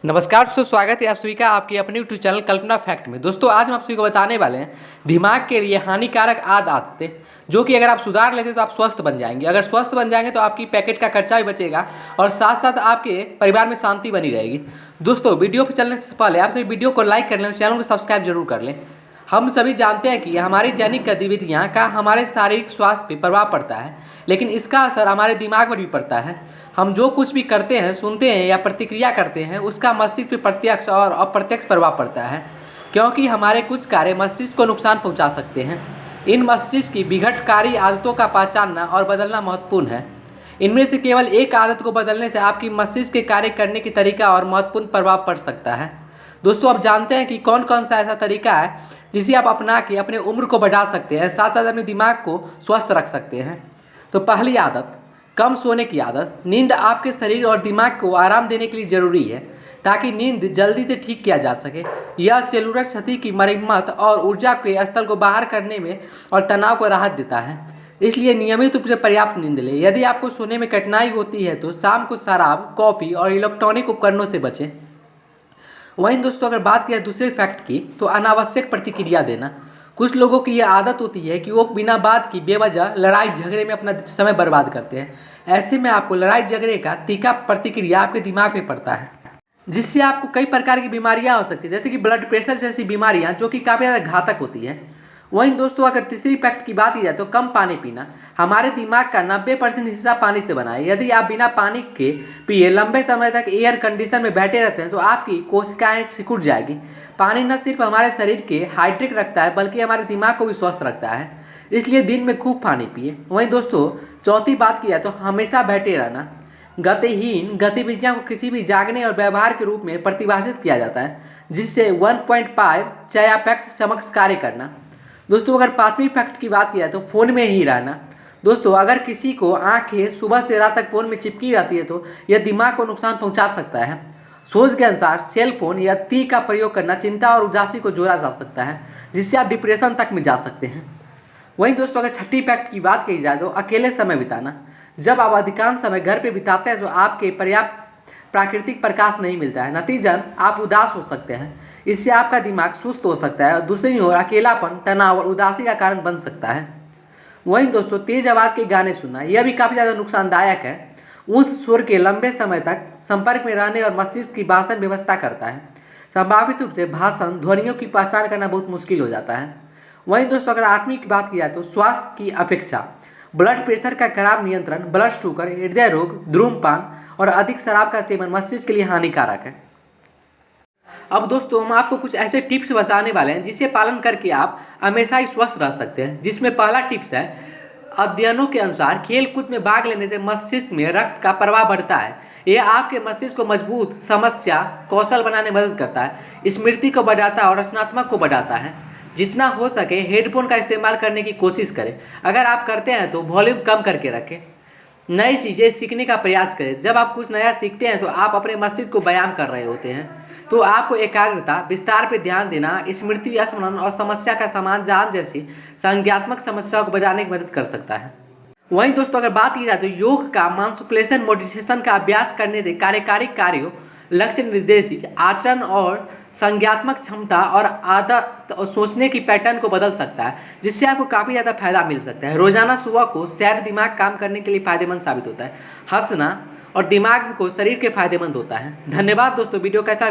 नमस्कार दोस्तों, स्वागत है आप सभी का आपके अपने यूट्यूब चैनल कल्पना फैक्ट में। दोस्तों आज हम आप सभी को बताने वाले हैं दिमाग के लिए हानिकारक आदतें, जो कि अगर आप सुधार लेते हैं तो आप स्वस्थ बन जाएंगे। अगर स्वस्थ बन जाएंगे तो आपकी पैकेट का खर्चा भी बचेगा और साथ साथ आपके परिवार में शांति बनी रहेगी। दोस्तों वीडियो पर चलने से पहले आप सभी वीडियो को लाइक कर लें, चैनल को सब्सक्राइब जरूर कर लें। हम सभी जानते हैं कि हमारी दैनिक गतिविधियाँ का हमारे शारीरिक स्वास्थ्य पर प्रभाव पड़ता है, लेकिन इसका असर हमारे दिमाग पर भी पड़ता है। हम जो कुछ भी करते हैं, सुनते हैं या प्रतिक्रिया करते हैं, उसका मस्तिष्क पर प्रत्यक्ष और अप्रत्यक्ष प्रभाव पड़ता है, क्योंकि हमारे कुछ कार्य मस्तिष्क को नुकसान पहुंचा सकते हैं। इन मस्तिष्क की विघटकारी आदतों का पहचानना और बदलना महत्वपूर्ण है। इनमें से केवल एक आदत को बदलने से आपकी मस्तिष्क के कार्य करने की तरीका और महत्वपूर्ण प्रभाव पड़ सकता है। दोस्तों आप जानते हैं कि कौन कौन सा ऐसा तरीका है जिसे आप अपना के अपने उम्र को बढ़ा सकते हैं, साथ साथ अपने दिमाग को स्वस्थ रख सकते हैं। तो पहली आदत, कम सोने की आदत। नींद आपके शरीर और दिमाग को आराम देने के लिए ज़रूरी है, ताकि नींद जल्दी से ठीक किया जा सके। यह सेलुलर क्षति की मरम्मत और ऊर्जा के स्तर को बाहर करने में और तनाव को राहत देता है। इसलिए नियमित रूप से पर्याप्त नींद लें। यदि आपको सोने में कठिनाई होती है तो शाम को शराब, कॉफ़ी और इलेक्ट्रॉनिक उपकरणों से बचें। वहीं दोस्तों अगर बात किया दूसरे फैक्ट की, तो अनावश्यक प्रतिक्रिया देना। कुछ लोगों की यह आदत होती है कि वो बिना बात की बेवजह लड़ाई झगड़े में अपना समय बर्बाद करते हैं। ऐसे में आपको लड़ाई झगड़े का तीखा प्रतिक्रिया आपके दिमाग में पड़ता है, जिससे आपको कई प्रकार की बीमारियां हो सकती है, जैसे कि ब्लड प्रेशर जैसी बीमारियां, जो कि काफ़ी ज़्यादा घातक होती है। वहीं दोस्तों अगर तीसरी फैक्ट की बात की जाए तो कम पानी पीना। हमारे दिमाग का 90% हिस्सा पानी से बना है। यदि आप बिना पानी के पिए लंबे समय तक एयर कंडीशन में बैठे रहते हैं तो आपकी कोशिकाएं सिकुड़ जाएगी। पानी न सिर्फ हमारे शरीर के हाइड्रेट रखता है, बल्कि हमारे दिमाग को भी स्वस्थ रखता है। इसलिए दिन में खूब पानी पिए। वहीं दोस्तों चौथी बात की जाए तो हमेशा बैठे रहना। गतिहीन गतिविधियों को किसी भी जागने और व्यवहार के रूप में परिभाषित किया जाता है, जिससे 1.5 चयापैक्ट समक्ष कार्य करना। दोस्तों अगर पांचवी फैक्ट की बात की जाए तो फ़ोन में ही रहना। दोस्तों अगर किसी को आंखें सुबह से रात तक फ़ोन में चिपकी रहती है तो यह दिमाग को नुकसान पहुंचा सकता है। शोध के अनुसार सेल फोन या ती का प्रयोग करना चिंता और उदासी को जोड़ा जा सकता है, जिससे आप डिप्रेशन तक में जा सकते हैं। वहीं दोस्तों अगर छठी फैक्ट की बात की जाए तो अकेले समय बिताना। जब आप अधिकांश समय घर पर बिताते हैं तो आपके पर्याप्त प्राकृतिक प्रकाश नहीं मिलता है, नतीजन आप उदास हो सकते हैं। इससे आपका दिमाग सुस्त हो सकता है और दूसरी ओर अकेलापन, तनाव और उदासी का कारण बन सकता है। वहीं दोस्तों तेज आवाज़ के गाने सुनना, यह भी काफ़ी ज़्यादा नुकसानदायक है। उस सुर के लंबे समय तक संपर्क में रहने और मस्तिष्क की भाषण व्यवस्था करता है। संभावित रूप से भाषण ध्वनियों की पहचान करना बहुत मुश्किल हो जाता है। वहीं दोस्तों अगर आठवीं की बात की जाए तो स्वास्थ्य की अपेक्षा। ब्लड प्रेशर का खराब नियंत्रण, ब्लड शुगर, हृदय रोग, धूम्रपान और अधिक शराब का सेवन मस्तिष्क के लिए हानिकारक है। अब दोस्तों हम आपको कुछ ऐसे टिप्स बताने वाले हैं जिसे पालन करके आप हमेशा ही स्वस्थ रह सकते हैं। जिसमें पहला टिप्स है, अध्ययनों के अनुसार खेल कूद में भाग लेने से मस्तिष्क में रक्त का प्रवाह बढ़ता है। यह आपके मस्तिष्क को मजबूत, समस्या कौशल बनाने में मदद करता है, स्मृति को बढ़ाता है और रचनात्मक को बढ़ाता है। जितना हो सके हेडफोन का इस्तेमाल करने की कोशिश करें। अगर आप करते हैं तो वॉल्यूम कम करके रखें। नई चीज़ें सीखने का प्रयास करें। जब आप कुछ नया सीखते हैं तो आप अपने मस्तिष्क को व्यायाम कर रहे होते हैं, तो आपको एकाग्रता, विस्तार पर ध्यान देना, स्मृति, स्मरण और समस्या का समाधान जैसी संज्ञानात्मक समस्याओं को बचाने की मदद कर सकता है। वहीं दोस्तों अगर बात की जाए तो योग का मांसपेशियों मोडिटेशन का अभ्यास करने से कार्यकारी कार्यों, लक्ष्य निर्देशित आचरण और संज्ञानात्मक क्षमता और आदत और सोचने की पैटर्न को बदल सकता है, जिससे आपको काफ़ी ज़्यादा फायदा मिल सकता है। रोजाना सुबह को सैर दिमाग काम करने के लिए फायदेमंद साबित होता है। हंसना और दिमाग को शरीर के फायदेमंद होता है। धन्यवाद दोस्तों, वीडियो कैसा